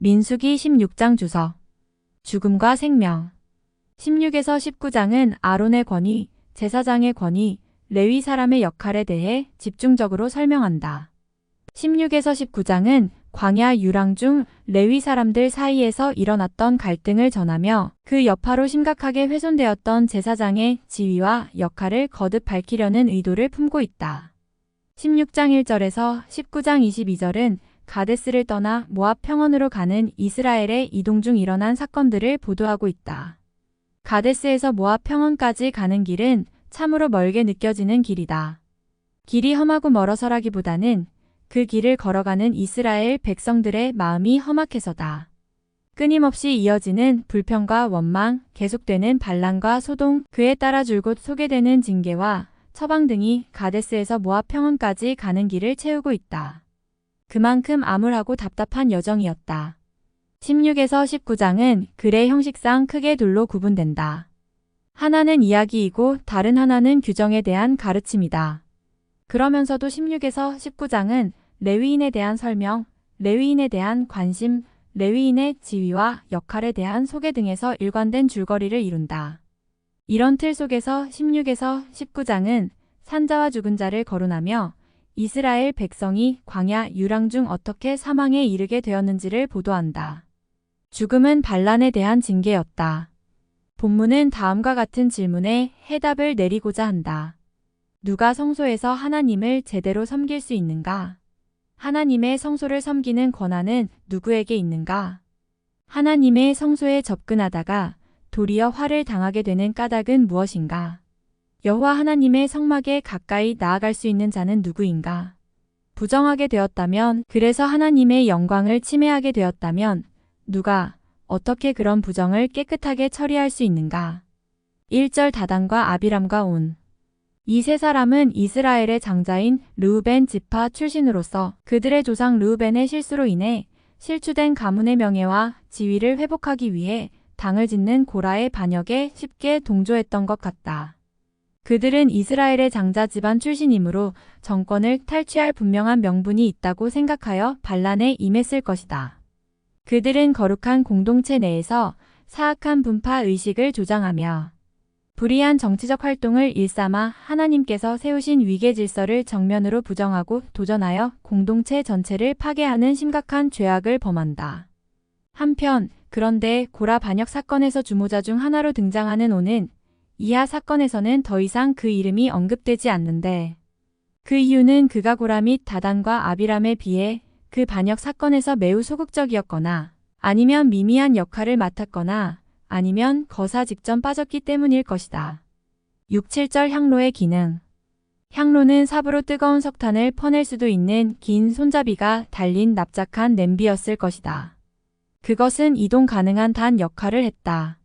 민수기 16장 주석. 죽음과 생명. 16에서 19장은 아론의 권위, 제사장의 권위, 레위 사람의 역할에 대해 집중적으로 설명한다. 16에서 19장은 광야 유랑 중 레위 사람들 사이에서 일어났던 갈등을 전하며 그 여파로 심각하게 훼손되었던 제사장의 지위와 역할을 거듭 밝히려는 의도를 품고 있다. 16장 1절에서 19장 22절은 가데스를 떠나 모압 평원으로 가는 이스라엘의 이동 중 일어난 사건들을 보도하고 있다. 가데스에서 모압 평원까지 가는 길은 참으로 멀게 느껴지는 길이다. 길이 험하고 멀어서라기보다는 그 길을 걸어가는 이스라엘 백성들의 마음이 험악해서다. 끊임없이 이어지는 불평과 원망, 계속되는 반란과 소동, 그에 따라 줄곧 소개되는 징계와 처방 등이 가데스에서 모압 평원까지 가는 길을 채우고 있다. 그만큼 암울하고 답답한 여정이었다. 16에서 19장은 글의 형식상 크게 둘로 구분된다. 하나는 이야기이고 다른 하나는 규정에 대한 가르침이다. 그러면서도 16에서 19장은 레위인에 대한 설명, 레위인에 대한 관심, 레위인의 지위와 역할에 대한 소개 등에서 일관된 줄거리를 이룬다. 이런 틀 속에서 16에서 19장은 산자와 죽은 자를 거론하며 이스라엘 백성이 광야 유랑 중 어떻게 사망에 이르게 되었는지를 보도한다. 죽음은 반란에 대한 징계였다. 본문은 다음과 같은 질문에 해답을 내리고자 한다. 누가 성소에서 하나님을 제대로 섬길 수 있는가? 하나님의 성소를 섬기는 권한은 누구에게 있는가? 하나님의 성소에 접근하다가 도리어 화를 당하게 되는 까닭은 무엇인가? 여호와 하나님의 성막에 가까이 나아갈 수 있는 자는 누구인가? 부정하게 되었다면, 그래서 하나님의 영광을 침해하게 되었다면 누가 어떻게 그런 부정을 깨끗하게 처리할 수 있는가? 1절 다단과 아비람과 온. 이 세 사람은 이스라엘의 장자인 르우벤 지파 출신으로서 그들의 조상 르우벤의 실수로 인해 실추된 가문의 명예와 지위를 회복하기 위해 당을 짓는 고라의 반역에 쉽게 동조했던 것 같다. 그들은 이스라엘의 장자 집안 출신이므로 정권을 탈취할 분명한 명분이 있다고 생각하여 반란에 임했을 것이다. 그들은 거룩한 공동체 내에서 사악한 분파 의식을 조장하며 불의한 정치적 활동을 일삼아 하나님께서 세우신 위계 질서를 정면으로 부정하고 도전하여 공동체 전체를 파괴하는 심각한 죄악을 범한다. 한편 그런데 고라 반역 사건에서 주모자 중 하나로 등장하는 온은 이하 사건에서는 더 이상 그 이름이 언급되지 않는데 그 이유는 그가 고라 및 다단과 아비람에 비해 그 반역 사건에서 매우 소극적이었거나 아니면 미미한 역할을 맡았거나 아니면 거사 직전 빠졌기 때문일 것이다. 6, 7절 향로의 기능. 향로는 삽으로 뜨거운 석탄을 퍼낼 수도 있는 긴 손잡이가 달린 납작한 냄비였을 것이다. 그것은 이동 가능한 단 역할을 했다.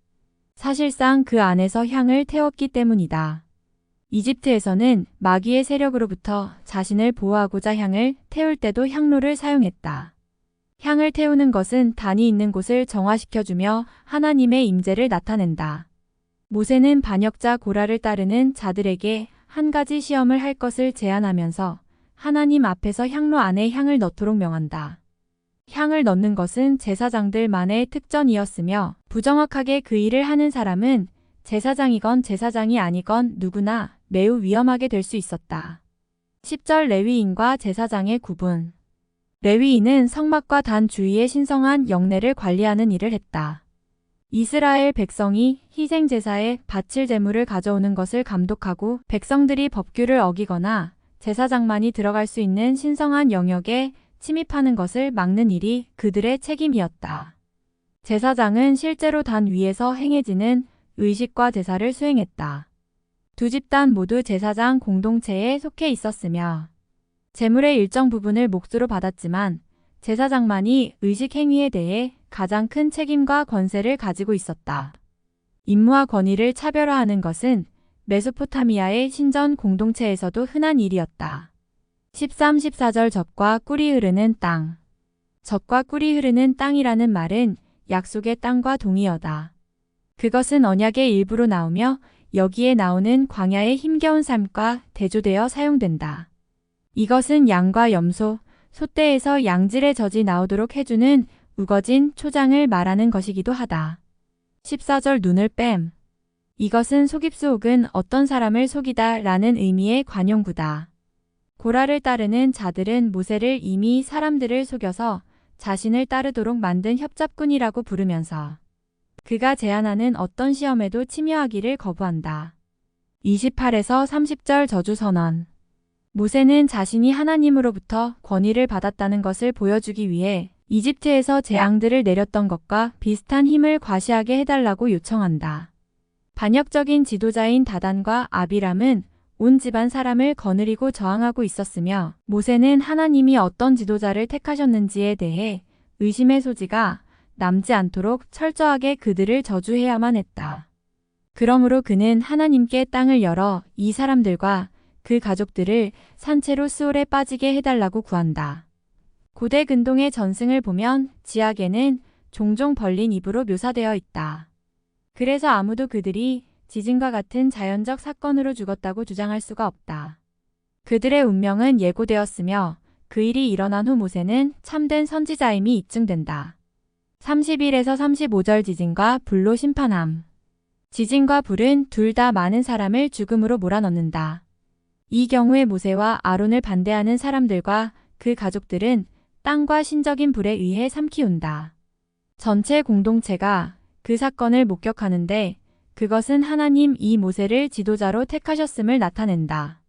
사실상 그 안에서 향을 태웠기 때문이다. 이집트에서는 마귀의 세력으로부터 자신을 보호하고자 향을 태울 때도 향로를 사용했다. 향을 태우는 것은 단이 있는 곳을 정화시켜주며 하나님의 임재를 나타낸다. 모세는 반역자 고라를 따르는 자들에게 한 가지 시험을 할 것을 제안하면서 하나님 앞에서 향로 안에 향을 넣도록 명한다. 향을 넣는 것은 제사장들만의 특전이었으며 부정확하게 그 일을 하는 사람은 제사장이건 제사장이 아니건 누구나 매우 위험하게 될 수 있었다. 10절 레위인과 제사장의 구분. 레위인은 성막과 단 주위의 신성한 영내를 관리하는 일을 했다. 이스라엘 백성이 희생 제사에 바칠 제물을 가져오는 것을 감독하고 백성들이 법규를 어기거나 제사장만이 들어갈 수 있는 신성한 영역에 침입하는 것을 막는 일이 그들의 책임이었다. 제사장은 실제로 단 위에서 행해지는 의식과 제사를 수행했다. 두 집단 모두 제사장 공동체에 속해 있었으며 제물의 일정 부분을 몫으로 받았지만 제사장만이 의식 행위에 대해 가장 큰 책임과 권세를 가지고 있었다. 임무와 권위를 차별화하는 것은 메소포타미아의 신전 공동체에서도 흔한 일이었다. 13, 14절 젖과 꿀이 흐르는 땅. 젖과 꿀이 흐르는 땅이라는 말은 약속의 땅과 동의어다. 그것은 언약의 일부로 나오며 여기에 나오는 광야의 힘겨운 삶과 대조되어 사용된다. 이것은 양과 염소, 소떼에서 양질의 젖이 나오도록 해주는 우거진 초장을 말하는 것이기도 하다. 14절 눈을 뺨. 이것은 속입수 혹은 어떤 사람을 속이다 라는 의미의 관용구다. 고라를 따르는 자들은 모세를 이미 사람들을 속여서 자신을 따르도록 만든 협잡꾼이라고 부르면서 그가 제안하는 어떤 시험에도 참여하기를 거부한다. 28에서 30절 저주선언. 모세는 자신이 하나님으로부터 권위를 받았다는 것을 보여주기 위해 이집트에서 재앙들을 내렸던 것과 비슷한 힘을 과시하게 해달라고 요청한다. 반역적인 지도자인 다단과 아비람은 온 집안 사람을 거느리고 저항하고 있었으며 모세는 하나님이 어떤 지도자를 택하셨는지에 대해 의심의 소지가 남지 않도록 철저하게 그들을 저주해야만 했다. 그러므로 그는 하나님께 땅을 열어 이 사람들과 그 가족들을 산채로 수올에 빠지게 해달라고 구한다. 고대 근동의 전승을 보면 지하계는 종종 벌린 입으로 묘사되어 있다. 그래서 아무도 그들이 지진과 같은 자연적 사건으로 죽었다고 주장할 수가 없다. 그들의 운명은 예고되었으며 그 일이 일어난 후 모세는 참된 선지자임이 입증된다. 31에서 35절 지진과 불로 심판함. 지진과 불은 둘 다 많은 사람을 죽음으로 몰아넣는다. 이 경우에 모세와 아론을 반대하는 사람들과 그 가족들은 땅과 신적인 불에 의해 삼키운다. 전체 공동체가 그 사건을 목격하는데 그것은 하나님 이 모세를 지도자로 택하셨음을 나타낸다.